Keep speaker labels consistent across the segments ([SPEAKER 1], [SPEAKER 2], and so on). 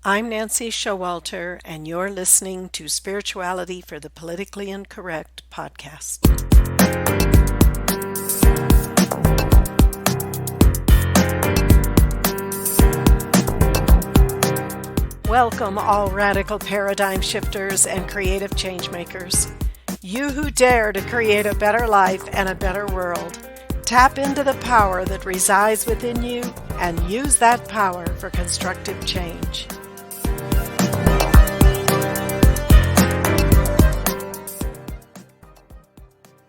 [SPEAKER 1] I'm Nancy Showalter, and you're listening to Spirituality for the Politically Incorrect podcast. Welcome, all radical paradigm shifters and creative change makers. You who dare to create a better life and a better world. Tap into the power that resides within you and use that power for constructive change.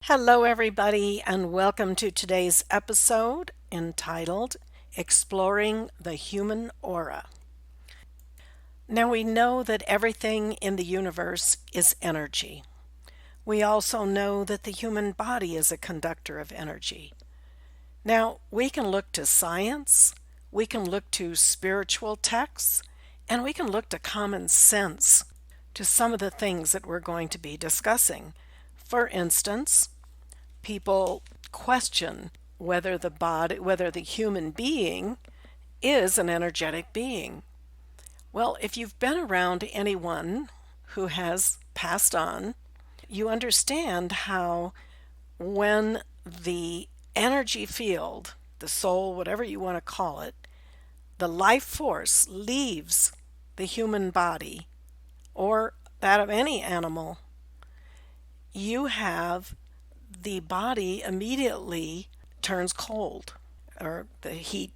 [SPEAKER 1] Hello, everybody, and welcome to today's episode entitled Exploring the Human Aura. Now, we know that everything in the universe is energy. We also know that the human body is a conductor of energy. Now, we can look to science, we can look to spiritual texts, and we can look to common sense to some of the things that we're going to be discussing. For instance, people question whether the human being is an energetic being. Well, if you've been around anyone who has passed on, you understand how when the energy field, the soul, whatever you want to call it, the life force leaves the human body or that of any animal, you have the body immediately turns cold, or the heat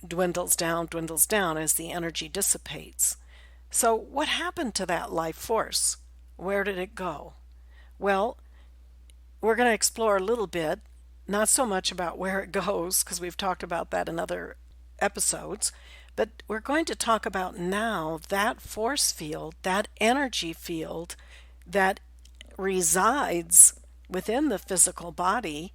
[SPEAKER 1] dwindles down as the energy dissipates. So what happened to that life force? Where did it go? Well, we're going to explore a little bit, not so much about where it goes, because we've talked about that in other episodes, but we're going to talk about now that force field, that energy field that resides within the physical body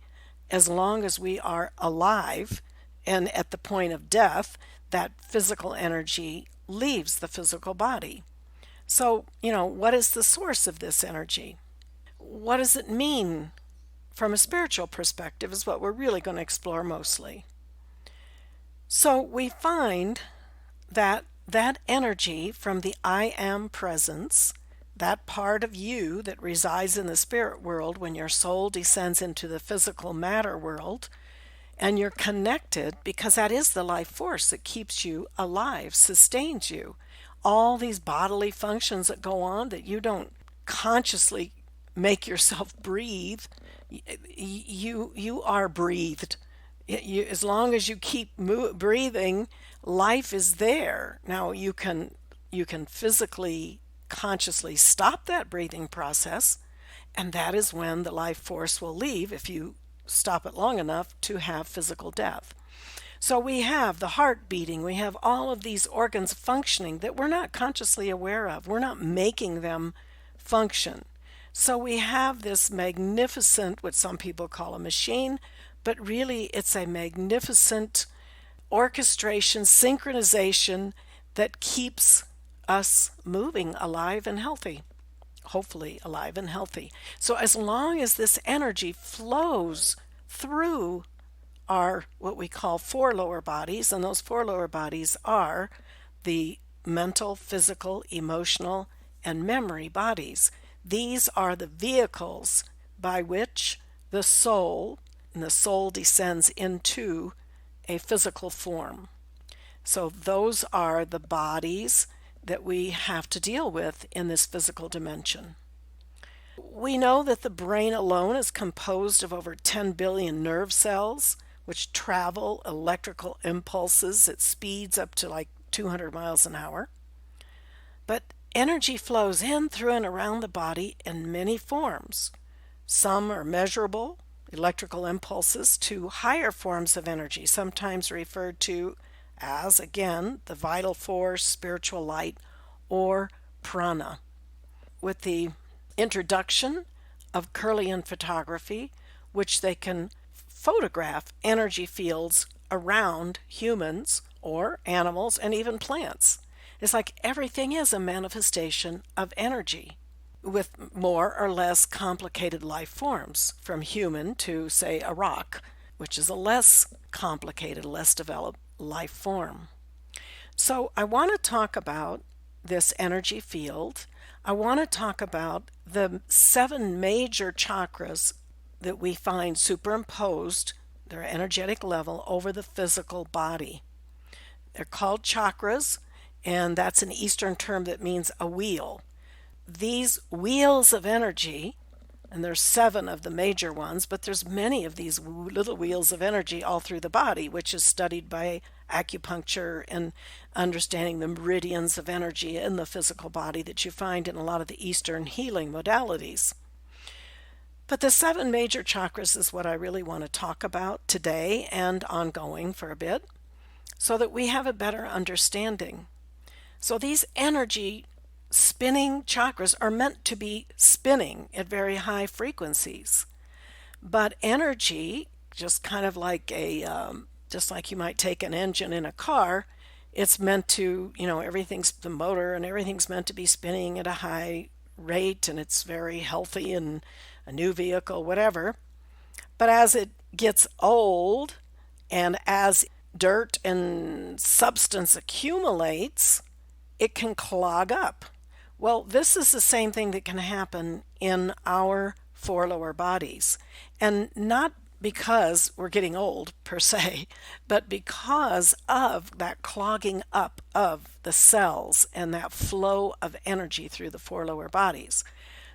[SPEAKER 1] as long as we are alive, and at the point of death, that physical energy leaves the physical body. So, what is the source of this energy? What does it mean from a spiritual perspective is what we're really going to explore mostly. So we find that energy from the I am presence, that part of you that resides in the spirit world when your soul descends into the physical matter world, and you're connected because that is the life force that keeps you alive, sustains you. All these bodily functions that go on that you don't consciously make yourself breathe, you are breathed. As long as you keep breathing, life is there. Now you can physically, consciously stop that breathing process, and that is when the life force will leave if you stop it long enough to have physical death. So we have the heart beating, we have all of these organs functioning that we're not consciously aware of. We're not making them function. So we have this magnificent, what some people call a machine, but really it's a magnificent orchestration, synchronization that keeps us moving alive and healthy. Hopefully alive and healthy. So as long as this energy flows through our what we call four lower bodies, and those four lower bodies are the mental, physical, emotional, and memory bodies. These are the vehicles by which the soul descends into a physical form. So those are the bodies that we have to deal with in this physical dimension. We know that the brain alone is composed of over 10 billion nerve cells, which travel electrical impulses at speeds up to like 200 miles an hour. But energy flows in, through, and around the body in many forms. Some are measurable, electrical impulses, to higher forms of energy, sometimes referred to as, again, the vital force, spiritual light, or prana. With the introduction of Kirlian photography, which they can photograph energy fields around humans or animals and even plants. It's like everything is a manifestation of energy with more or less complicated life forms, from human to, say, a rock, which is a less complicated, less developed life form. So I want to talk about this energy field. I want to talk about the 7 major chakras that we find superimposed, their energetic level, over the physical body. They're called chakras, and that's an Eastern term that means a wheel. These wheels of energy, and there's 7 of the major ones, but there's many of these little wheels of energy all through the body, which is studied by acupuncture and understanding the meridians of energy in the physical body that you find in a lot of the Eastern healing modalities. But the 7 major chakras is what I really want to talk about today and ongoing for a bit so that we have a better understanding. So these energy spinning chakras are meant to be spinning at very high frequencies. But energy, just kind of like just like you might take an engine in a car, it's meant to, everything's the motor and everything's meant to be spinning at a high rate, and it's very healthy and a new vehicle, whatever. But as it gets old and as dirt and substance accumulates, it can clog up. Well, this is the same thing that can happen in our 4 lower bodies. And not because we're getting old per se, but because of that clogging up of the cells and that flow of energy through the 4 lower bodies.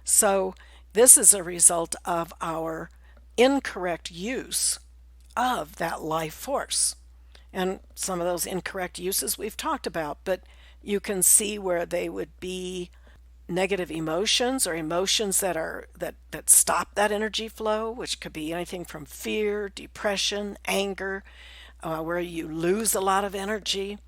[SPEAKER 1] So this is a result of our incorrect use of that life force. And some of those incorrect uses we've talked about, but you can see where they would be negative emotions or emotions that stop that energy flow, which could be anything from fear, depression, anger, where you lose a lot of energy,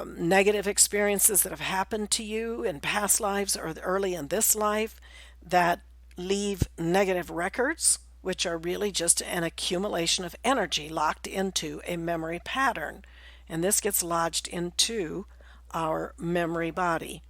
[SPEAKER 1] negative experiences that have happened to you in past lives or early in this life that leave negative records, which are really just an accumulation of energy locked into a memory pattern. And this gets lodged into our memory body.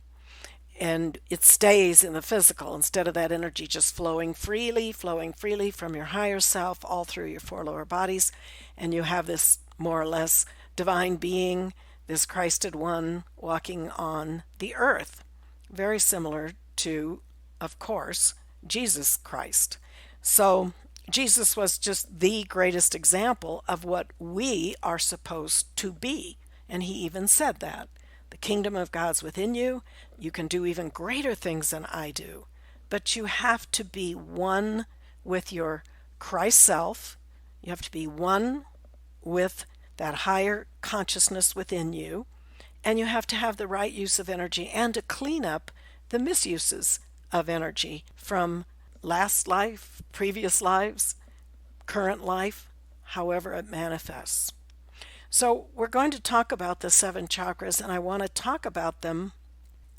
[SPEAKER 1] And it stays in the physical instead of that energy just flowing freely from your higher self all through your 4 lower bodies. And you have this more or less divine being, this Christed one walking on the earth. Very similar to, of course, Jesus Christ. So Jesus was just the greatest example of what we are supposed to be. And he even said that. The kingdom of God's within you. You can do even greater things than I do. But you have to be one with your Christ self. You have to be one with that higher consciousness within you. And you have to have the right use of energy and to clean up the misuses of energy from last life, previous lives, current life, however it manifests. So we're going to talk about the 7 chakras, and I want to talk about them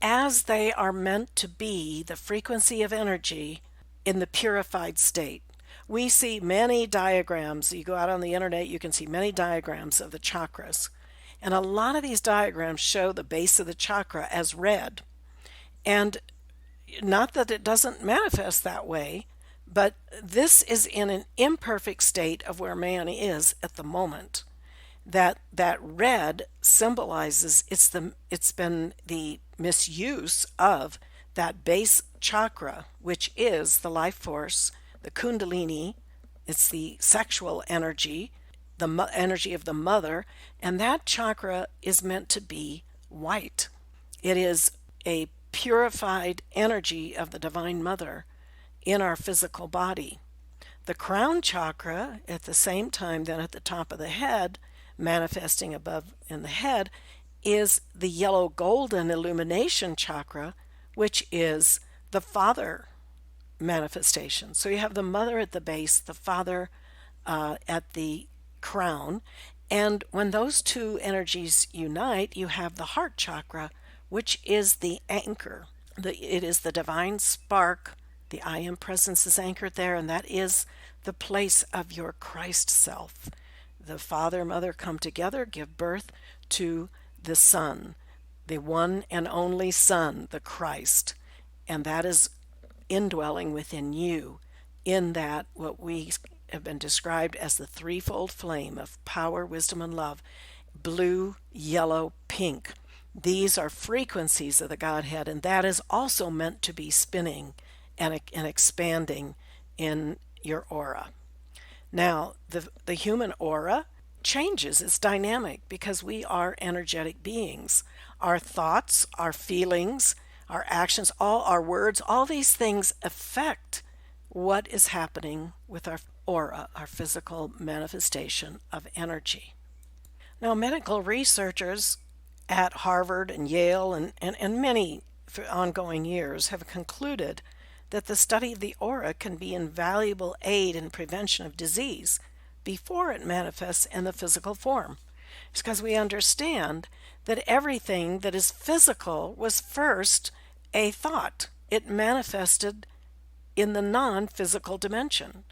[SPEAKER 1] as they are meant to be the frequency of energy in the purified state. We see many diagrams. You go out on the internet, you can see many diagrams of the chakras. And a lot of these diagrams show the base of the chakra as red. And not that it doesn't manifest that way, but this is in an imperfect state of where man is at the moment. That red symbolizes it's been the misuse of that base chakra, which is the life force, the kundalini. It's the sexual energy, the energy of the mother, and that chakra is meant to be white. It is a purified energy of the Divine Mother in our physical body. The crown chakra, at the same time, then at the top of the head, manifesting above in the head, is the yellow golden illumination chakra, which is the father manifestation. So you have the mother at the base, the father at the crown, and when those 2 energies unite, you have the heart chakra, which is the anchor. It is the divine spark. The I am presence is anchored there, and that is the place of your Christ self. The Father and Mother come together, give birth to the Son, the one and only Son, the Christ. And that is indwelling within you in that what we have been described as the threefold flame of power, wisdom, and love, blue, yellow, pink. These are frequencies of the Godhead, and that is also meant to be spinning and expanding in your aura. Now, the human aura changes, it's dynamic because we are energetic beings. Our thoughts, our feelings, our actions, all our words, all these things affect what is happening with our aura, our physical manifestation of energy. Now, medical researchers at Harvard and Yale and many for ongoing years have concluded that the study of the aura can be invaluable aid in prevention of disease before it manifests in the physical form. It's because we understand that everything that is physical was first a thought. It manifested in the non-physical dimension,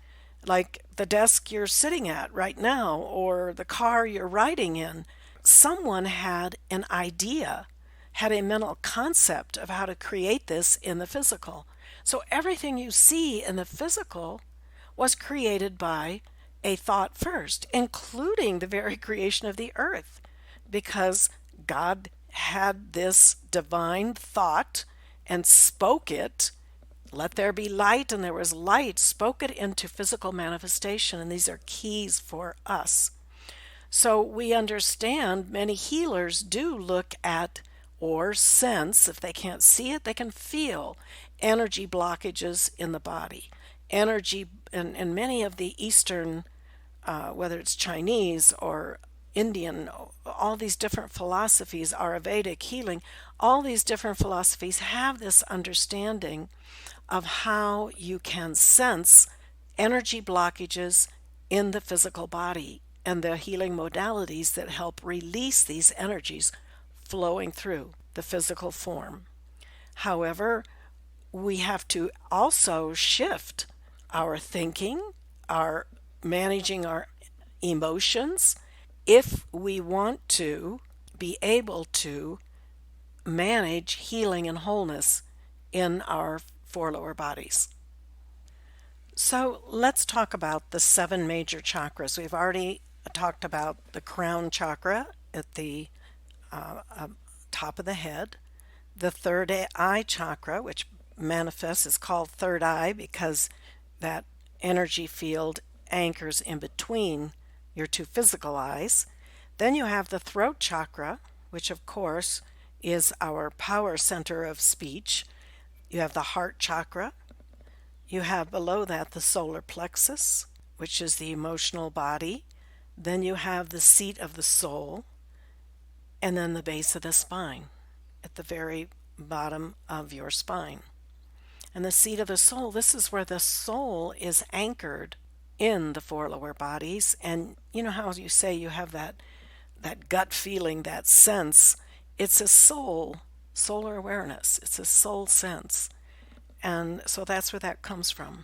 [SPEAKER 1] like the desk you're sitting at right now or the car you're riding in. Someone had an idea, had a mental concept of how to create this in the physical. So everything you see in the physical was created by a thought first, including the very creation of the earth, because God had this divine thought and spoke it. Let there be light, and there was light, spoke it into physical manifestation, and these are keys for us. So we understand many healers do look at or sense, if they can't see it, they can feel energy blockages in the body. Energy, and many of the Eastern, whether it's Chinese or Indian, all these different philosophies, Ayurvedic healing, all these different philosophies have this understanding of how you can sense energy blockages in the physical body and the healing modalities that help release these energies flowing through the physical form. However, we have to also shift our thinking, our managing our emotions, if we want to be able to manage healing and wholeness in our four lower bodies. So let's talk about the 7 major chakras. We've already talked about the crown chakra at the top of the head, the third eye chakra, which manifests, is called third eye because that energy field anchors in between your 2 physical eyes. Then you have the throat chakra, which of course is our power center of speech. You have the heart chakra. You have below that the solar plexus, which is the emotional body. Then you have the seat of the soul, and then the base of the spine at the very bottom of your spine. And the seat of the soul, this is where the soul is anchored in the 4 lower bodies. And you know how you say you have that gut feeling, that sense. It's a solar awareness. It's a soul sense. And so that's where that comes from.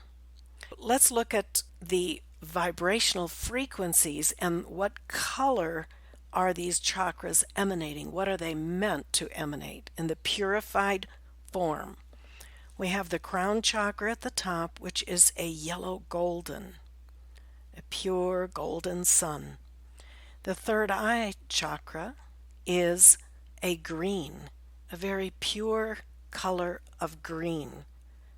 [SPEAKER 1] Let's look at the vibrational frequencies and what color are these chakras emanating? What are they meant to emanate in the purified form? We have the crown chakra at the top, which is a yellow golden, a pure golden sun. The third eye chakra is a green, a very pure color of green.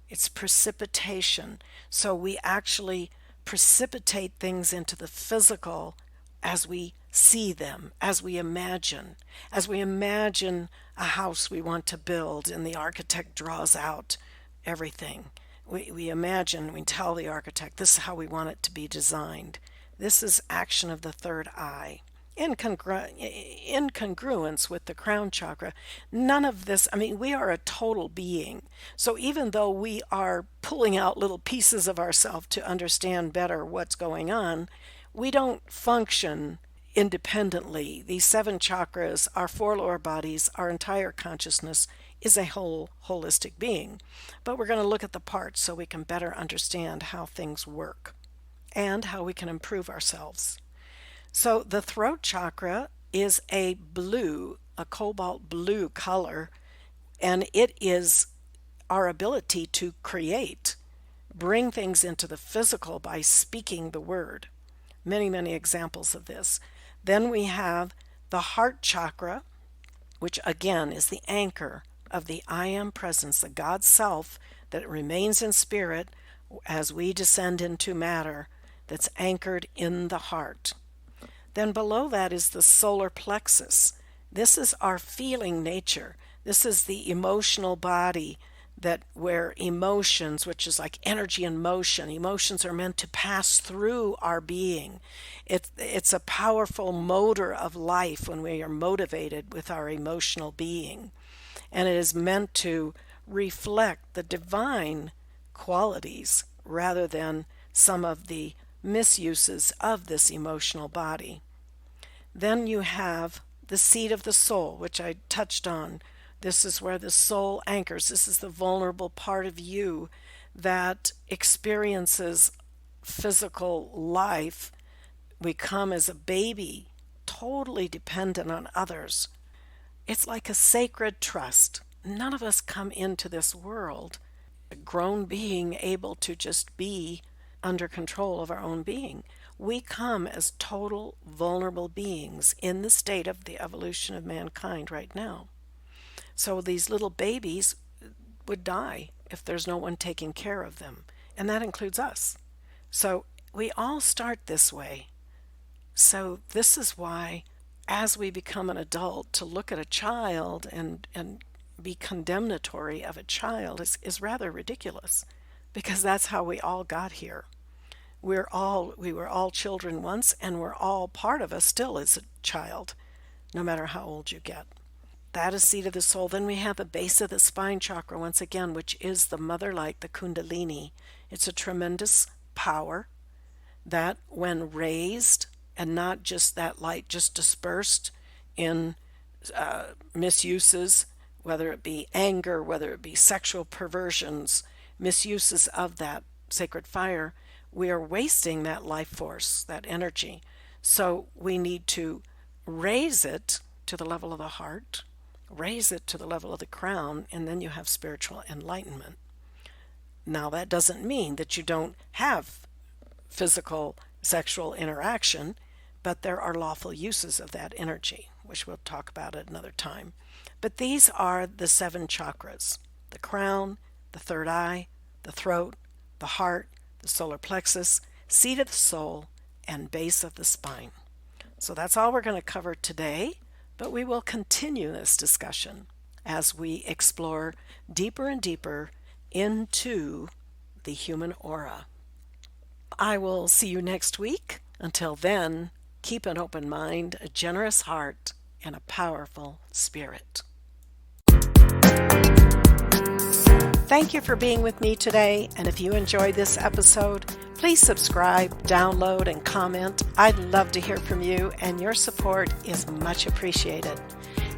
[SPEAKER 1] It's precipitation. So we actually precipitate things into the physical as we see them, as we imagine. As we imagine a house we want to build and the architect draws out everything. We imagine, we tell the architect, this is how we want it to be designed. This is action of the third eye. In congruence with the crown chakra, none of this, we are a total being. So even though we are pulling out little pieces of ourselves to understand better what's going on, we don't function independently. These 7 chakras, our 4 lower bodies, our entire consciousness is a whole holistic being. But we're going to look at the parts so we can better understand how things work and how we can improve ourselves. So the throat chakra is a blue, a cobalt blue color, and it is our ability to create, bring things into the physical by speaking the word. Many, many examples of this. Then we have The heart chakra, which again is the anchor of the I Am presence, the God Self that remains in spirit as we descend into matter, that's anchored in the heart. Then below that is the solar plexus. This is our feeling nature. This is the emotional body that where emotions, which is like energy and motion, emotions are meant to pass through our being. It's a powerful motor of life when we are motivated with our emotional being. And it is meant to reflect the divine qualities rather than some of the misuses of this emotional body. Then you have the seat of the soul, which I touched on. This is where the soul anchors. This is the vulnerable part of you that experiences physical life. We come as a baby, totally dependent on others. It's like a sacred trust. None of us come into this world a grown being able to just be under control of our own being. We come as total vulnerable beings in the state of the evolution of mankind right now. So these little babies would die if there's no one taking care of them, and that includes us. So we all start this way. So this is why, as we become an adult, to look at a child and be condemnatory of a child is rather ridiculous, because that's how we all got here. We were all children once, and we're all part of us still as a child, no matter how old you get. That is seat of the soul. Then we have the base of the spine chakra once again, which is the mother light, the kundalini. It's a tremendous power that when raised, and not just that light just dispersed in misuses, whether it be anger, whether it be sexual perversions, misuses of that sacred fire, we are wasting that life force, that energy. So we need to raise it to the level of the heart, raise it to the level of the crown, and then you have spiritual enlightenment. Now, that doesn't mean that you don't have physical sexual interaction, but there are lawful uses of that energy, which we'll talk about at another time. But these are the 7 chakras: the crown, the third eye, the throat, the heart, the solar plexus, seat of the soul, and base of the spine. So that's all we're going to cover today, but we will continue this discussion as we explore deeper and deeper into the human aura. I will see you next week. Until then, keep an open mind, a generous heart, and a powerful spirit. Thank you for being with me today, and if you enjoyed this episode, please subscribe, download, and comment. I'd love to hear from you, and your support is much appreciated.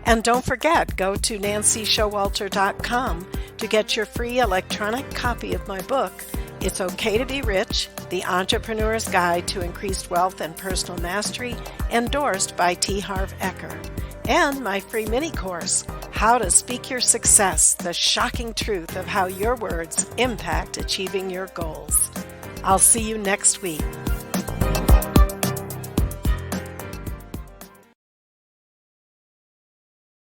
[SPEAKER 1] And don't forget, go to nancyshowalter.com to get your free electronic copy of my book, It's Okay to Be Rich, The Entrepreneur's Guide to Increased Wealth and Personal Mastery, endorsed by T. Harv Eker, and my free mini course, How to Speak Your Success, the shocking truth of how your words impact achieving your goals. I'll see you next week.